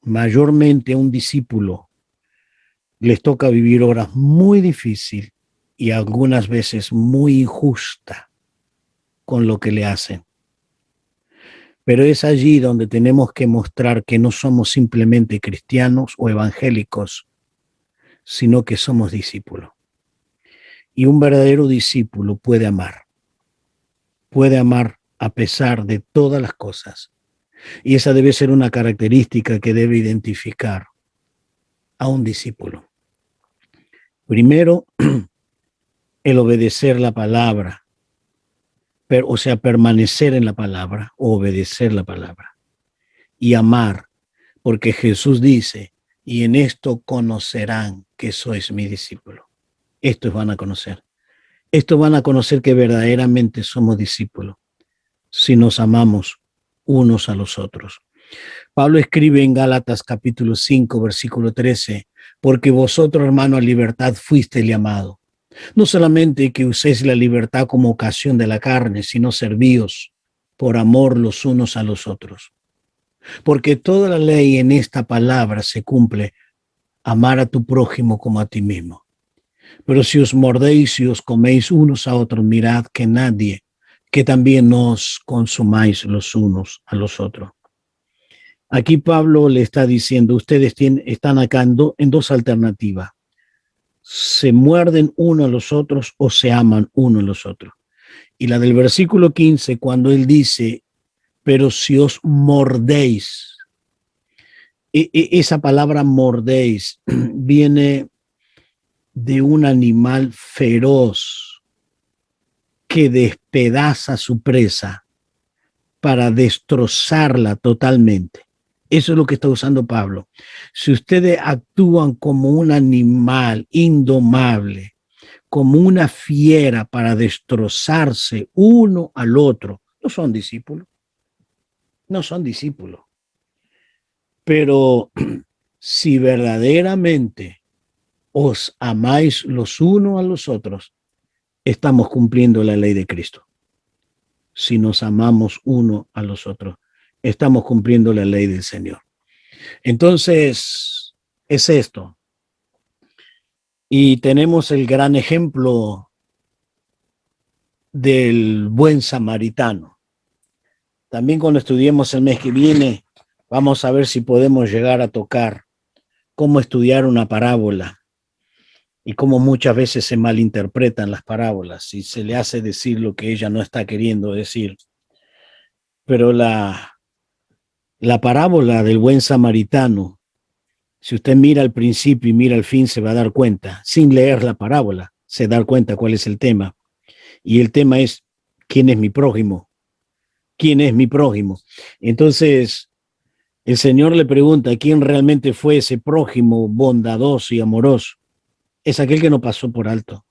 mayormente a un discípulo, les toca vivir horas muy difíciles y algunas veces muy injusta con lo que le hacen. Pero es allí donde tenemos que mostrar que no somos simplemente cristianos o evangélicos, sino que somos discípulos. Y un verdadero discípulo puede amar a pesar de todas las cosas. Y esa debe ser una característica que debe identificar a un discípulo. Primero, el obedecer la palabra, o sea, permanecer en la palabra, o obedecer la palabra. Y amar, porque Jesús dice: y en esto conocerán que sois mi discípulo. Estos van a conocer. Estos van a conocer que verdaderamente somos discípulos si nos amamos unos a los otros. Pablo escribe en Gálatas capítulo 5, versículo 13: porque vosotros, hermano, a libertad fuisteis llamados. No solamente que uséis la libertad como ocasión de la carne, sino servíos por amor los unos a los otros. Porque toda la ley en esta palabra se cumple: amar a tu prójimo como a ti mismo. Pero si os mordéis y os coméis unos a otros, mirad que también no os consumáis los unos a los otros. Aquí Pablo le está diciendo: ustedes están acá en 2 alternativas. Se muerden uno a los otros o se aman uno a los otros. Y la del versículo 15, cuando él dice: pero si os mordéis, esa palabra mordéis viene de un animal feroz que despedaza a su presa para destrozarla totalmente. Eso es lo que está usando Pablo. Si ustedes actúan como un animal indomable, como una fiera para destrozarse uno al otro, no son discípulos, no son discípulos. Pero si verdaderamente os amáis los unos a los otros, estamos cumpliendo la ley de Cristo. Si nos amamos uno a los otros, estamos cumpliendo la ley del Señor. Entonces, es esto. Y tenemos el gran ejemplo del buen samaritano. También cuando estudiemos el mes que viene, vamos a ver si podemos llegar a tocar cómo estudiar una parábola y cómo muchas veces se malinterpretan las parábolas y se le hace decir lo que ella no está queriendo decir. Pero la parábola del buen samaritano, si usted mira al principio y mira al fin, se va a dar cuenta, sin leer la parábola, se da cuenta cuál es el tema. Y el tema es, ¿quién es mi prójimo? ¿Quién es mi prójimo? Entonces, el Señor le pregunta, ¿quién realmente fue ese prójimo bondadoso y amoroso? Es aquel que no pasó por alto.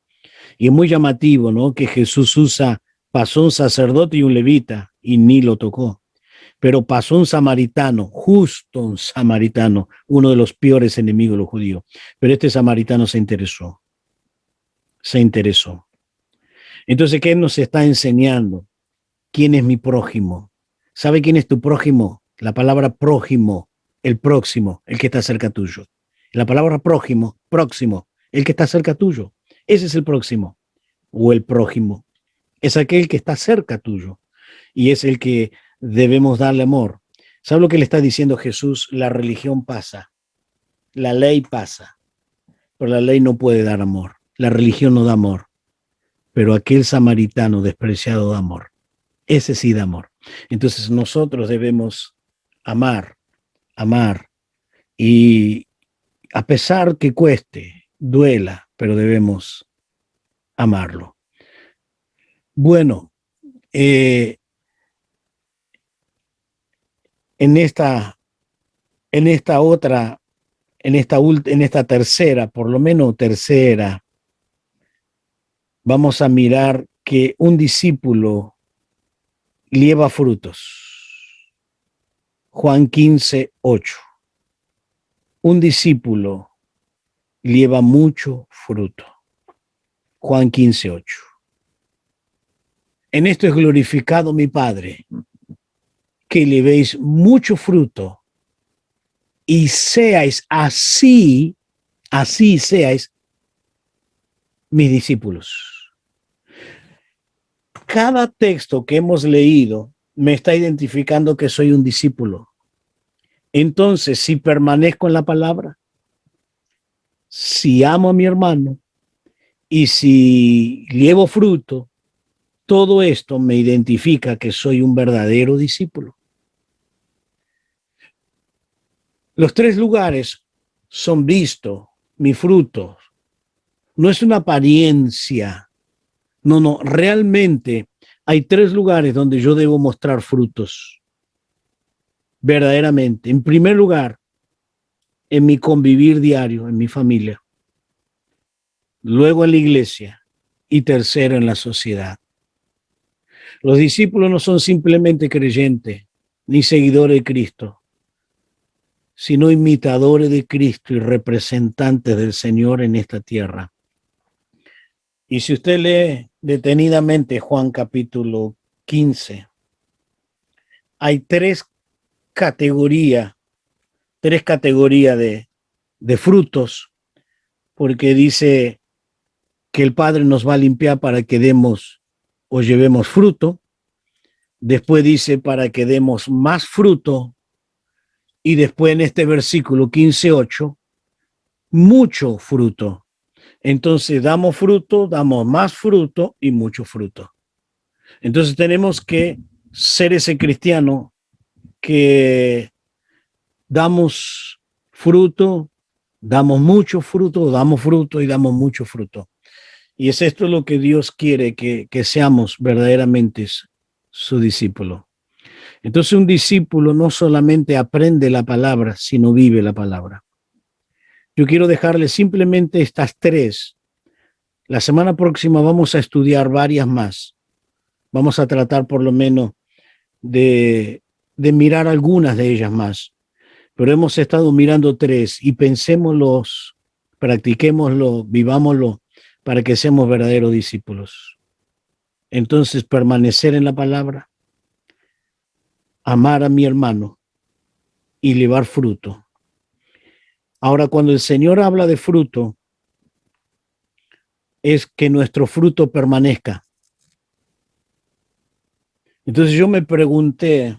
Y es muy llamativo, ¿no? Que Jesús pasó un sacerdote y un levita y ni lo tocó. Pero pasó un samaritano, justo un samaritano, uno de los peores enemigos de los judíos. Pero este samaritano se interesó. Se interesó. Entonces, ¿qué nos está enseñando? ¿Quién es mi prójimo? ¿Sabe quién es tu prójimo? La palabra prójimo, el próximo, el que está cerca tuyo. La palabra prójimo, próximo, el que está cerca tuyo. Ese es el próximo o el prójimo. Es aquel que está cerca tuyo y es el que debemos darle amor. ¿Sabe lo que le está diciendo Jesús? La religión pasa, la ley pasa, pero la ley no puede dar amor. La religión no da amor, pero aquel samaritano despreciado da amor. Ese sí da amor. Entonces nosotros debemos amar, amar y a pesar que cueste, duela, pero debemos amarlo. Bueno, en esta tercera, por lo menos tercera, vamos a mirar que un discípulo lleva frutos. Juan 15:8. Un discípulo lleva mucho fruto. Juan 15:8. En esto es glorificado mi Padre, que llevéis mucho fruto y seáis así seáis mis discípulos. Cada texto que hemos leído me está identificando que soy un discípulo. Entonces, si permanezco en la palabra, si amo a mi hermano y si llevo fruto, todo esto me identifica que soy un verdadero discípulo. Los tres lugares son visto, mi fruto. No es una apariencia. No, realmente hay tres lugares donde yo debo mostrar frutos. Verdaderamente. En primer lugar, en mi convivir diario, en mi familia. Luego en la iglesia. Y tercero, en la sociedad. Los discípulos no son simplemente creyentes ni seguidores de Cristo, sino imitadores de Cristo y representantes del Señor en esta tierra. Y si usted lee detenidamente Juan capítulo 15, hay tres categorías de frutos, porque dice que el Padre nos va a limpiar para que demos o llevemos fruto. Después dice para que demos más fruto. Y después en este versículo 15:8, mucho fruto. Entonces damos fruto, damos más fruto y mucho fruto. Entonces tenemos que ser ese cristiano que damos fruto, damos mucho fruto, damos fruto y damos mucho fruto. Y es esto lo que Dios quiere, que seamos verdaderamente su discípulo. Entonces un discípulo no solamente aprende la palabra, sino vive la palabra. Yo quiero dejarle simplemente estas tres, La semana próxima vamos a estudiar varias más. Vamos a tratar por lo menos de mirar algunas de ellas más. Pero hemos estado mirando 3 y pensémoslos, practiquémoslo, vivámoslo para que seamos verdaderos discípulos. Entonces, permanecer en la palabra, amar a mi hermano y llevar fruto. Ahora, cuando el Señor habla de fruto, es que nuestro fruto permanezca. Entonces yo me pregunté,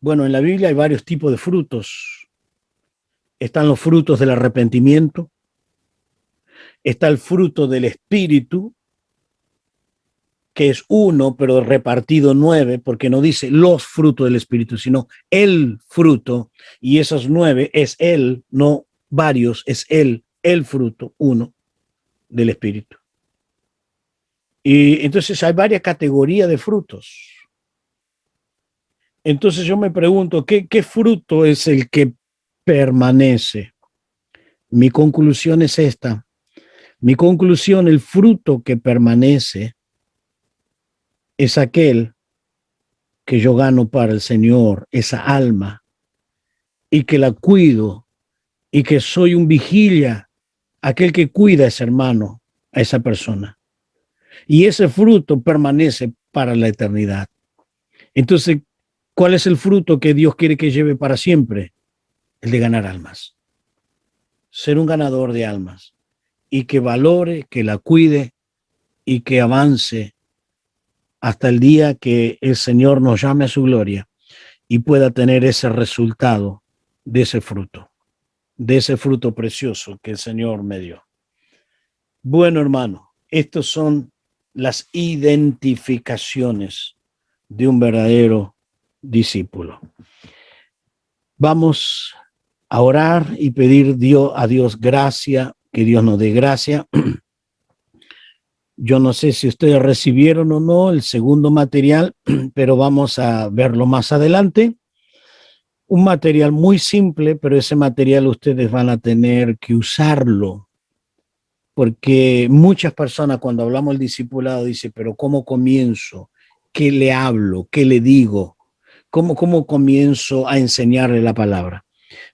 bueno, en la Biblia hay varios tipos de frutos. Están los frutos del arrepentimiento, está el fruto del Espíritu, que es uno, pero repartido 9, porque no dice los frutos del Espíritu, sino el fruto, y esos 9 es él, no varios, es él, el fruto, uno del Espíritu. Y entonces hay varias categorías de frutos. Entonces yo me pregunto, ¿qué fruto es el que permanece? Mi conclusión es esta. Mi conclusión, el fruto que permanece es aquel que yo gano para el Señor, esa alma, y que la cuido, y que soy un vigilia, aquel que cuida a ese hermano, a esa persona. Y ese fruto permanece para la eternidad. Entonces, ¿cuál es el fruto que Dios quiere que lleve para siempre? El de ganar almas. Ser un ganador de almas. Y que valore, que la cuide y que avance hasta el día que el Señor nos llame a su gloria y pueda tener ese resultado de ese fruto precioso que el Señor me dio. Bueno, hermano, estos son las identificaciones de un verdadero discípulo. Vamos a orar y pedir a Dios gracia, que Dios nos dé gracia. Yo no sé si ustedes recibieron o no el segundo material, pero vamos a verlo más adelante. Un material muy simple, pero ese material ustedes van a tener que usarlo, porque muchas personas cuando hablamos del discipulado dicen, pero ¿cómo comienzo? ¿Qué le hablo? ¿Qué le digo? ¿Cómo comienzo a enseñarle la palabra?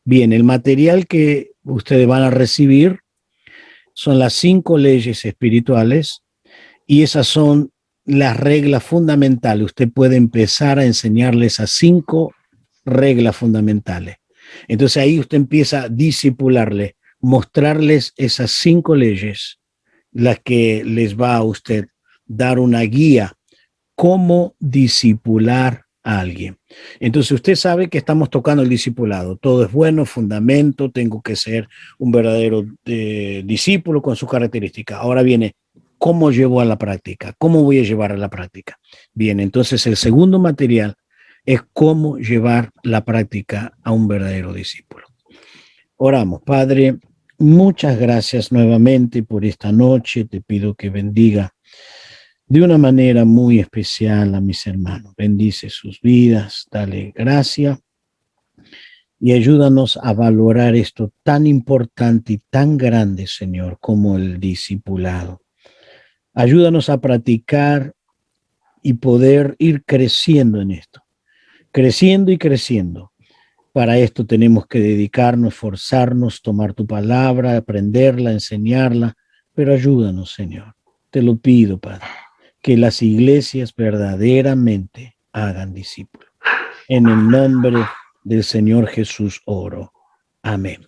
Bien, el material que ustedes van a recibir son las 5 leyes espirituales y esas son las reglas fundamentales. Usted puede empezar a enseñarle esas 5 reglas fundamentales. Entonces ahí usted empieza a discipularle, mostrarles esas 5 leyes, las que les va a usted dar una guía, cómo discipular a alguien. Entonces usted sabe que estamos tocando el discipulado. Todo es bueno, fundamento, tengo que ser un verdadero discípulo con sus características. Ahora viene, ¿cómo llevo a la práctica? ¿Cómo voy a llevar a la práctica? Bien, entonces el segundo material es cómo llevar la práctica a un verdadero discípulo. Oramos, Padre, muchas gracias nuevamente por esta noche. Te pido que bendiga de una manera muy especial a mis hermanos. Bendice sus vidas, dale gracia y ayúdanos a valorar esto tan importante y tan grande, Señor, como el discipulado. Ayúdanos a practicar y poder ir creciendo en esto, creciendo y creciendo. Para esto tenemos que dedicarnos, esforzarnos, tomar tu palabra, aprenderla, enseñarla, pero ayúdanos, Señor. Te lo pido, Padre, que las iglesias verdaderamente hagan discípulos. En el nombre del Señor Jesús oro. Amén.